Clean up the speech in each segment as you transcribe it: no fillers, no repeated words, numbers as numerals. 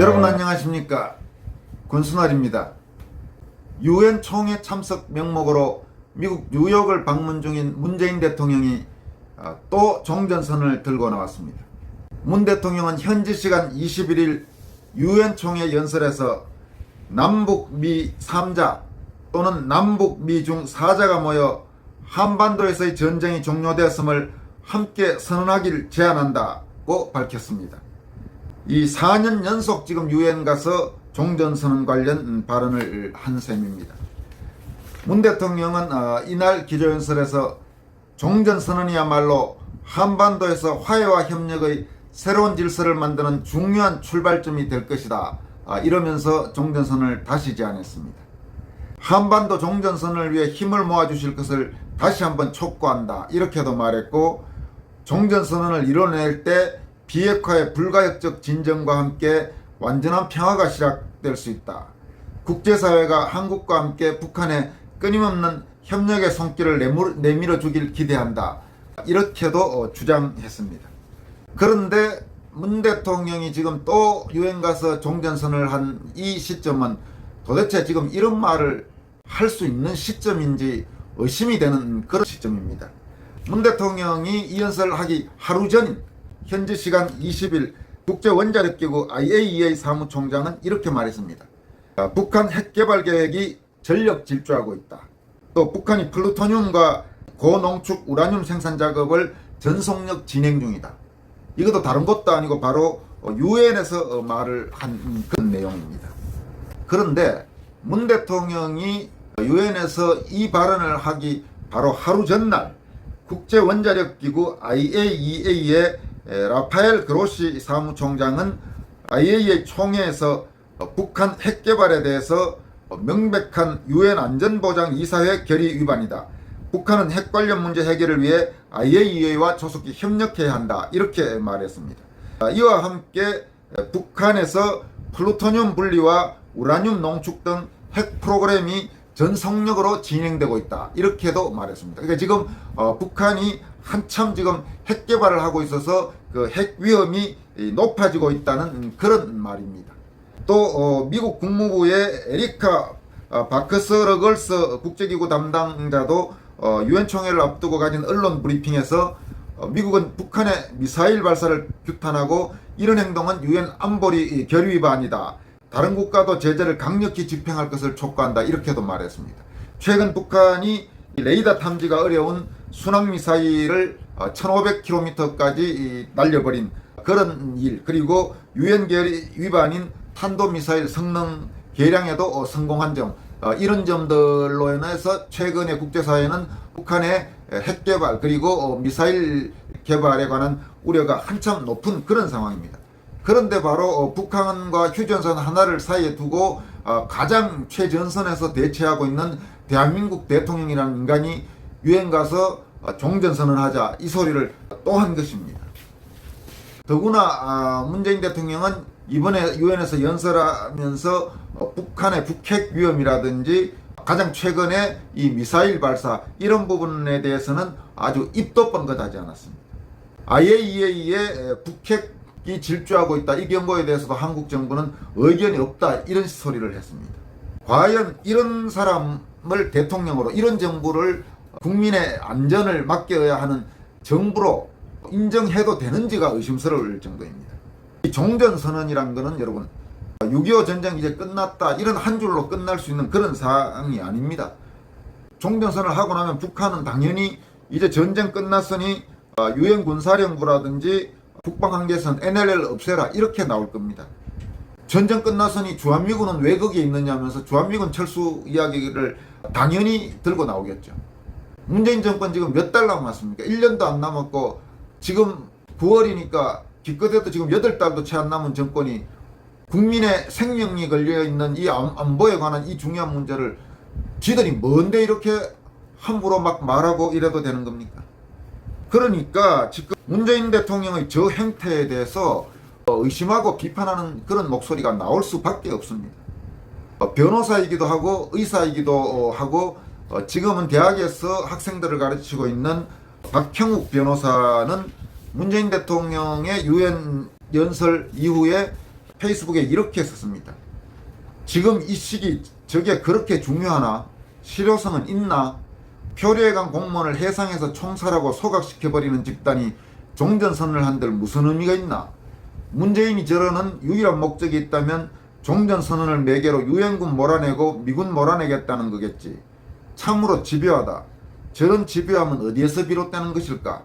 여러분 안녕하십니까? 권순환입니다. 유엔 총회 참석 명목으로 미국 뉴욕을 방문 중인 문재인 대통령이 또 종전선언을 들고 나왔습니다. 문 대통령은 현지 시간 21일 유엔 총회 연설에서 남북미 3자 또는 남북미 중 4자가 모여 한반도에서의 전쟁이 종료되었음을 함께 선언하길 제안한다고 밝혔습니다. 이 4년 연속 지금 유엔 가서 종전선언 관련 발언을 한 셈입니다. 문 대통령은 이날 기조연설에서 종전선언이야말로 한반도에서 화해와 협력의 새로운 질서를 만드는 중요한 출발점이 될 것이다, 이러면서 종전선언을 다시 제안했습니다. 한반도 종전선언을 위해 힘을 모아주실 것을 다시 한번 촉구한다, 이렇게도 말했고, 종전선언을 이뤄낼 때 비핵화의 불가역적 진정과 함께 완전한 평화가 시작될 수 있다. 국제사회가 한국과 함께 북한의 끊임없는 협력의 손길을 내밀어 주길 기대한다, 이렇게도 주장했습니다. 그런데 문 대통령이 지금 또 유엔 가서 종전선언을 한 이 시점은 도대체 지금 이런 말을 할 수 있는 시점인지 의심이 되는 그런 시점입니다. 문 대통령이 이 연설을 하기 하루 전인 현지 시간 20일 국제원자력기구 IAEA 사무총장은 이렇게 말했습니다. 북한 핵개발 계획이 전력 질주하고 있다. 또 북한이 플루토늄과 고농축 우라늄 생산 작업을 전속력 진행 중이다. 이것도 다른 것도 아니고 바로 유엔에서 말을 한 그런 내용입니다. 그런데 문 대통령이 유엔에서 이 발언을 하기 바로 하루 전날 국제원자력기구 IAEA의 라파엘 그로시 사무총장은 IAEA 총회에서 북한 핵개발에 대해서 명백한 유엔 안전보장 이사회 결의 위반이다. 북한은 핵 관련 문제 해결을 위해 IAEA와 조속히 협력해야 한다, 이렇게 말했습니다. 이와 함께 북한에서 플루토늄 분리와 우라늄 농축 등 핵 프로그램이 전속력으로 진행되고 있다, 이렇게도 말했습니다. 그러니까 지금 북한이 한참 지금 핵 개발을 하고 있어서 그 핵 위험이 높아지고 있다는 그런 말입니다. 또 미국 국무부의 에리카 바크스러걸스 국제기구 담당자도 유엔 총회를 앞두고 가진 언론 브리핑에서 미국은 북한의 미사일 발사를 규탄하고 이런 행동은 유엔 안보리 결의 위반이다. 다른 국가도 제재를 강력히 집행할 것을 촉구한다, 이렇게도 말했습니다. 최근 북한이 레이더 탐지가 어려운 순항미사일을 1500km까지 날려버린 그런 일, 그리고 유엔 결의 위반인 탄도미사일 성능 개량에도 성공한 점, 이런 점들로 인해서 최근에 국제사회는 북한의 핵개발 그리고 미사일 개발에 관한 우려가 한참 높은 그런 상황입니다. 그런데 바로 북한과 휴전선 하나를 사이에 두고 가장 최전선에서 대치하고 있는 대한민국 대통령이라는 인간이 유엔 가서 종전선언을 하자, 이 소리를 또 한 것입니다. 더구나 문재인 대통령은 이번에 유엔에서 연설하면서 북한의 북핵 위험이라든지 가장 최근에 이 미사일 발사 이런 부분에 대해서는 아주 입도 뻥긋하지 않았습니다. IAEA의 북핵이 질주하고 있다, 이 경고에 대해서도 한국 정부는 의견이 없다, 이런 소리를 했습니다. 과연 이런 사람을 대통령으로, 이런 정부를 국민의 안전을 맡겨야 하는 정부로 인정해도 되는지가 의심스러울 정도입니다. 이 종전선언이란 거는 여러분 6.25 전쟁 이제 끝났다, 이런 한 줄로 끝날 수 있는 그런 사항이 아닙니다. 종전선언을 하고 나면 북한은 당연히 이제 전쟁 끝났으니 유엔 군사령부라든지 북방한계선 NLL 없애라, 이렇게 나올 겁니다. 전쟁 끝났으니 주한미군은 왜 거기에 있느냐면서 주한미군 철수 이야기를 당연히 들고 나오겠죠. 문재인 정권 지금 몇 달 남았습니까? 1년도 안 남았고 지금 9월이니까 기껏해도 지금 8달도 채 안 남은 정권이 국민의 생명이 걸려있는 이 안보에 관한 이 중요한 문제를 지들이 뭔데 이렇게 함부로 막 말하고 이래도 되는 겁니까? 그러니까 지금 문재인 대통령의 저 행태에 대해서 의심하고 비판하는 그런 목소리가 나올 수밖에 없습니다. 변호사이기도 하고 의사이기도 하고 지금은 대학에서 학생들을 가르치고 있는 박형욱 변호사는 문재인 대통령의 유엔 연설 이후에 페이스북에 이렇게 썼습니다. 지금 이 시기 저게 그렇게 중요하나? 실효성은 있나? 표류에 간 공무원을 해상에서 총살하고 소각시켜버리는 집단이 종전선언을 한들 무슨 의미가 있나? 문재인이 저러는 유일한 목적이 있다면 종전선언을 매개로 유엔군 몰아내고 미군 몰아내겠다는 거겠지. 참으로 집요하다. 저런 집요함은 어디에서 비롯되는 것일까?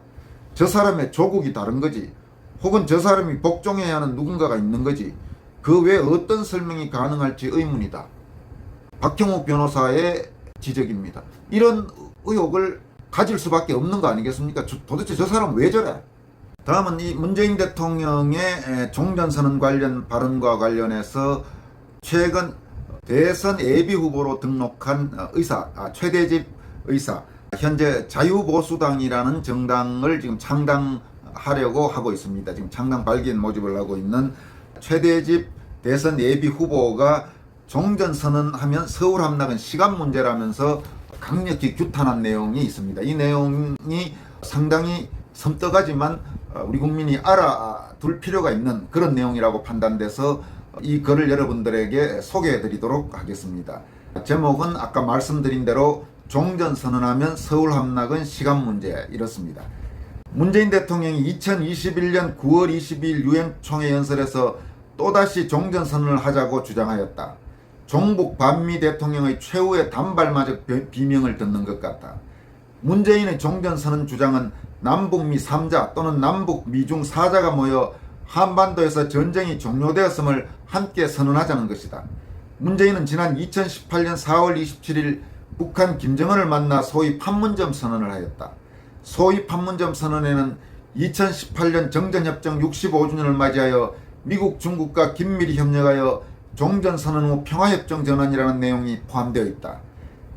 저 사람의 조국이 다른 거지. 혹은 저 사람이 복종해야 하는 누군가가 있는 거지. 그 외에 어떤 설명이 가능할지 의문이다. 박형욱 변호사의 지적입니다. 이런 의혹을 가질 수밖에 없는 거 아니겠습니까? 도대체 저 사람 왜 저래? 다음은 이 문재인 대통령의 종전선언 관련 발언과 관련해서 최근 대선 예비후보로 등록한 최대집 의사, 현재 자유보수당이라는 정당을 지금 창당하려고 하고 있습니다. 지금 창당 발기인 모집을 하고 있는 최대집 대선 예비후보가 종전선언하면 서울 함락은 시간 문제라면서 강력히 규탄한 내용이 있습니다. 이 내용이 상당히 섬뜩하지만 우리 국민이 알아둘 필요가 있는 그런 내용이라고 판단돼서 이 글을 여러분들에게 소개해 드리도록 하겠습니다. 제목은 아까 말씀드린 대로 종전선언하면 서울 함락은 시간 문제, 이렇습니다. 문재인 대통령이 2021년 9월 22일 유엔 총회 연설에서 또다시 종전선언을 하자고 주장하였다. 종북 반미 대통령의 최후의 단발마적 비명을 듣는 것 같다. 문재인의 종전선언 주장은 남북미 3자 또는 남북 미중 4자가 모여 한반도에서 전쟁이 종료되었음을 함께 선언하자는 것이다. 문재인은 지난 2018년 4월 27일 북한 김정은을 만나 소위 판문점 선언을 하였다. 소위 판문점 선언에는 2018년 정전협정 65주년을 맞이하여 미국, 중국과 긴밀히 협력하여 종전선언 후 평화협정 전환이라는 내용이 포함되어 있다.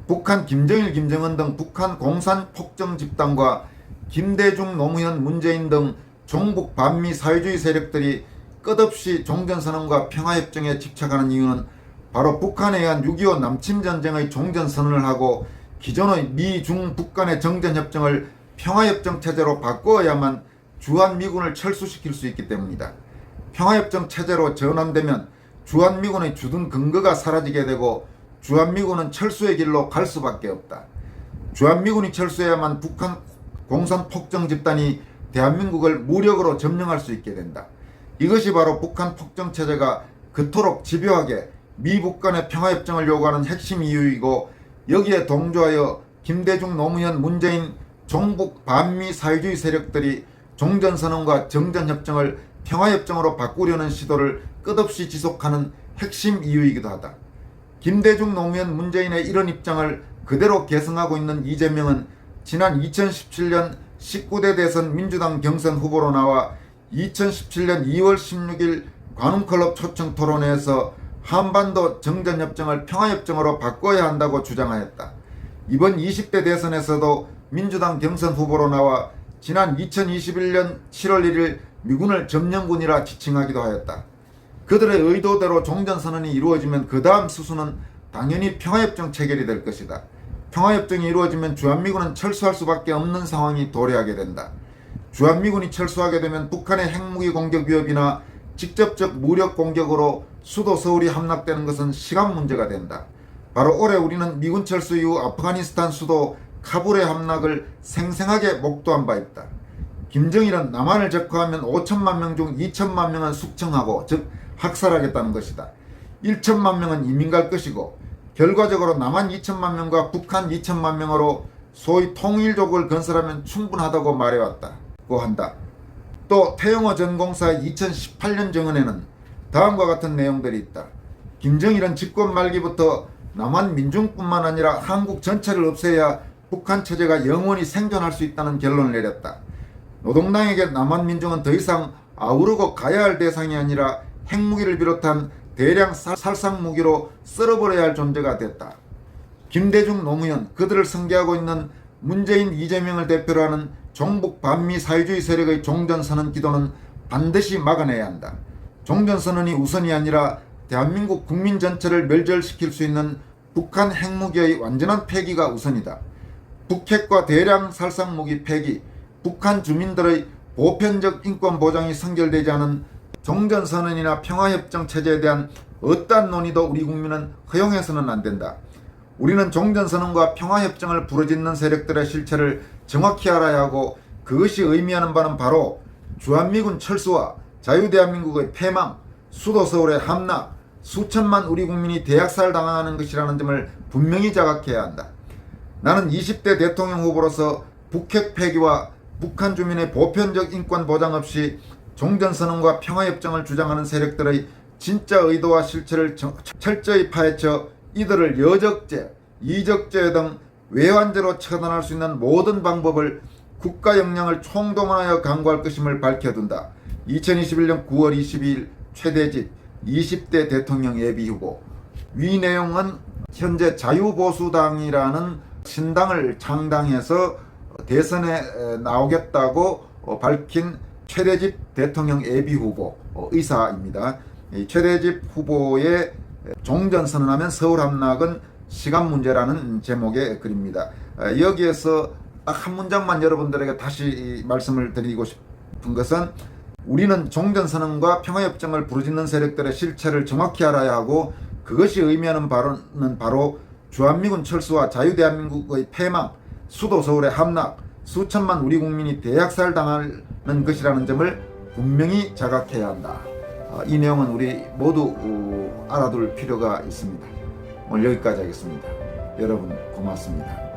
북한 김정일, 김정은 등 북한 공산 폭정 집단과 김대중, 노무현, 문재인 등 종북 반미 사회주의 세력들이 끝없이 종전선언과 평화협정에 집착하는 이유는 바로 북한에 의한 6.25 남침전쟁의 종전선언을 하고 기존의 미, 중, 북 간의 정전협정을 평화협정 체제로 바꾸어야만 주한미군을 철수시킬 수 있기 때문이다. 평화협정 체제로 전환되면 주한미군의 주둔 근거가 사라지게 되고 주한미군은 철수의 길로 갈 수밖에 없다. 주한미군이 철수해야만 북한 공산 폭정 집단이 대한민국을 무력으로 점령할 수 있게 된다. 이것이 바로 북한 폭정 체제가 그토록 집요하게 미북 간의 평화협정을 요구하는 핵심 이유이고, 여기에 동조하여 김대중, 노무현, 문재인 종북 반미 사회주의 세력들이 종전선언과 정전협정을 평화협정으로 바꾸려는 시도를 끝없이 지속하는 핵심 이유이기도 하다. 김대중, 노무현, 문재인의 이런 입장을 그대로 계승하고 있는 이재명은 지난 2017년 19대 대선 민주당 경선 후보로 나와 2017년 2월 16일 관훈클럽 초청 토론회에서 한반도 정전협정을 평화협정으로 바꿔야 한다고 주장하였다. 이번 20대 대선에서도 민주당 경선 후보로 나와 지난 2021년 7월 1일 미군을 점령군이라 지칭하기도 하였다. 그들의 의도대로 종전선언이 이루어지면 그 다음 수순은 당연히 평화협정 체결이 될 것이다. 평화협정이 이루어지면 주한미군은 철수할 수밖에 없는 상황이 도래하게 된다. 주한미군이 철수하게 되면 북한의 핵무기 공격 위협이나 직접적 무력 공격으로 수도 서울이 함락되는 것은 시간 문제가 된다. 바로 올해 우리는 미군 철수 이후 아프가니스탄 수도 카불의 함락을 생생하게 목도한 바 있다. 김정일은 남한을 적화하면 5천만 명 중 2천만 명은 숙청하고, 즉 학살하겠다는 것이다. 1천만 명은 이민 갈 것이고, 결과적으로 남한 2천만 명과 북한 2천만 명으로 소위 통일족을 건설하면 충분하다고 말해왔다고 한다. 또 태영호 전 공사의 2018년 정언에는 다음과 같은 내용들이 있다. 김정일은 집권 말기부터 남한 민중뿐만 아니라 한국 전체를 없애야 북한 체제가 영원히 생존할 수 있다는 결론을 내렸다. 노동당에게 남한 민중은 더 이상 아우르고 가야 할 대상이 아니라 핵무기를 비롯한 대량 살상무기로 썰어버려야 할 존재가 됐다. 김대중, 노무현, 그들을 승계하고 있는 문재인, 이재명을 대표로 하는 종북 반미 사회주의 세력의 종전선언 기도는 반드시 막아내야 한다. 종전선언이 우선이 아니라 대한민국 국민 전체를 멸절시킬 수 있는 북한 핵무기의 완전한 폐기가 우선이다. 북핵과 대량 살상무기 폐기, 북한 주민들의 보편적 인권 보장이 성결되지 않은 종전선언이나 평화협정 체제에 대한 어떠한 논의도 우리 국민은 허용해서는 안 된다. 우리는 종전선언과 평화협정을 부르짖는 세력들의 실체를 정확히 알아야 하고 그것이 의미하는 바는 바로 주한미군 철수와 자유대한민국의 패망, 수도 서울의 함락, 수천만 우리 국민이 대학살 당하는 것이라는 점을 분명히 자각해야 한다. 나는 20대 대통령 후보로서 북핵 폐기와 북한 주민의 보편적 인권 보장 없이 종전선언과 평화협정을 주장하는 세력들의 진짜 의도와 실체를 철저히 파헤쳐 이들을 여적죄, 이적죄 등 외환죄로 처단할 수 있는 모든 방법을 국가 역량을 총동원하여 강구할 것임을 밝혀둔다. 2021년 9월 22일 최대집 20대 대통령 예비후보. 위 내용은 현재 자유보수당이라는 신당을 창당해서 대선에 나오겠다고 밝힌 최대집 대통령 예비후보 의사입니다. 최대집 후보의 종전선언하면 서울 함락은 시간 문제라는 제목의 글입니다. 여기에서 딱 한 문장만 여러분들에게 다시 말씀을 드리고 싶은 것은 우리는 종전선언과 평화협정을 부르짖는 세력들의 실체를 정확히 알아야 하고 그것이 의미하는 바로는 바로 주한미군 철수와 자유대한민국의 패망, 수도 서울의 함락, 수천만 우리 국민이 대학살 당하는 것이라는 점을 분명히 자각해야 한다. 이 내용은 우리 모두 알아둘 필요가 있습니다. 오늘 여기까지 하겠습니다. 여러분 고맙습니다.